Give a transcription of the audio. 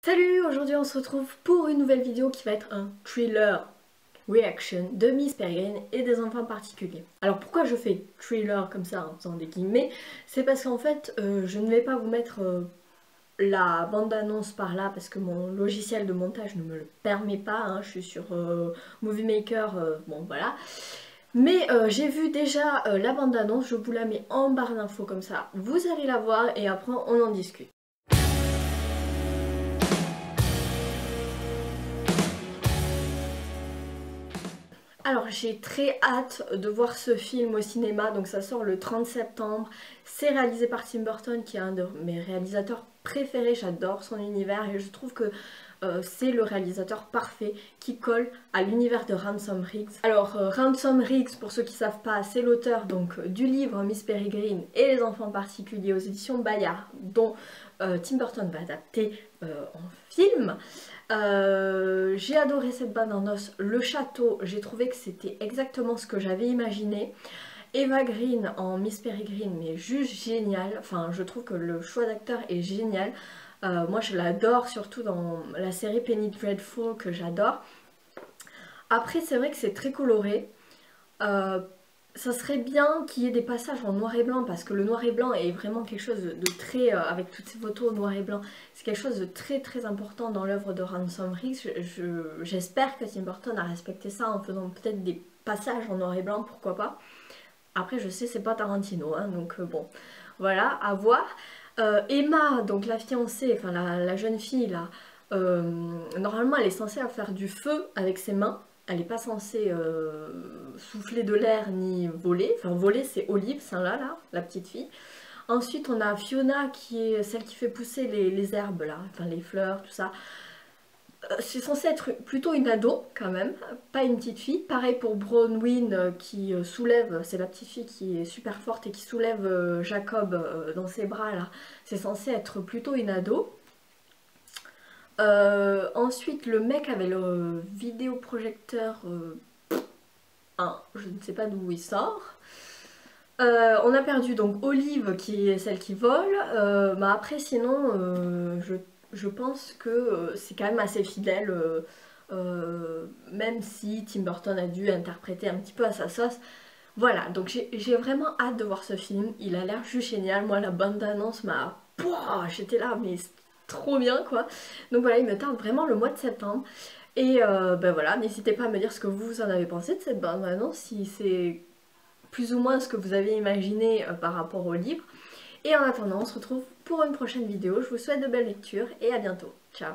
Salut, aujourd'hui on se retrouve pour une nouvelle vidéo qui va être un thriller reaction de Miss Peregrine et des enfants particuliers. Alors pourquoi je fais thriller comme ça en faisant des guillemets? C'est parce qu'en fait je ne vais pas vous mettre la bande-annonce par là parce que mon logiciel de montage ne me le permet pas, hein. Je suis sur Movie Maker, bon voilà. Mais j'ai vu déjà la bande-annonce, je vous la mets en barre d'infos comme ça, vous allez la voir et après on en discute. Alors j'ai très hâte de voir ce film au cinéma, donc ça sort le 30 septembre. C'est réalisé par Tim Burton qui est un de mes réalisateurs préférés, j'adore son univers et je trouve que c'est le réalisateur parfait qui colle à l'univers de Ransom Riggs. Alors Ransom Riggs, pour ceux qui ne savent pas, c'est l'auteur donc du livre Miss Peregrine et les enfants particuliers aux éditions Bayard, dont Tim Burton va adapter en film. J'ai adoré cette bande-annonce, le château, j'ai trouvé que c'était exactement ce que j'avais imaginé. Eva Green en Miss Peregrine, mais juste génial, enfin je trouve que le choix d'acteur est génial. Moi je l'adore surtout dans la série Penny Dreadful que j'adore. Après c'est vrai que c'est très coloré. Euh, Ça serait bien qu'il y ait des passages en noir et blanc parce que le noir et blanc est vraiment quelque chose de très, avec toutes ces photos noir et blanc, c'est quelque chose de très très important dans l'œuvre de Ransom Riggs. J'espère que Tim Burton a respecté ça en faisant peut-être des passages en noir et blanc, pourquoi pas. Après je sais c'est pas Tarantino, hein, donc bon, voilà, à voir. Emma, donc la fiancée, enfin la jeune fille là, euh, normalement elle est censée faire du feu avec ses mains. Elle n'est pas censée souffler de l'air ni voler. Enfin voler c'est Olive, c'est là, la petite fille. Ensuite on a Fiona qui est celle qui fait pousser les herbes là, enfin les fleurs, tout ça. C'est censé être plutôt une ado quand même, pas une petite fille. Pareil pour Bronwyn qui soulève, c'est la petite fille qui est super forte et qui soulève Jacob dans ses bras là. C'est censé être plutôt une ado. Ensuite le mec avait le vidéoprojecteur 1, je ne sais pas d'où il sort. On a perdu donc Olive qui est celle qui vole. Bah après sinon je pense que c'est quand même assez fidèle, même si Tim Burton a dû interpréter un petit peu à sa sauce. Voilà, donc j'ai vraiment hâte de voir ce film, il a l'air juste génial. Moi la bande-annonce m'a... Pouah, j'étais là mais c'est trop bien quoi. Donc voilà, il me tarde vraiment le mois de septembre. Et ben voilà, n'hésitez pas à me dire ce que vous en avez pensé de cette bande-annonce, si c'est plus ou moins ce que vous avez imaginé par rapport au livre. Et en attendant, on se retrouve pour une prochaine vidéo. Je vous souhaite de belles lectures et à bientôt. Ciao!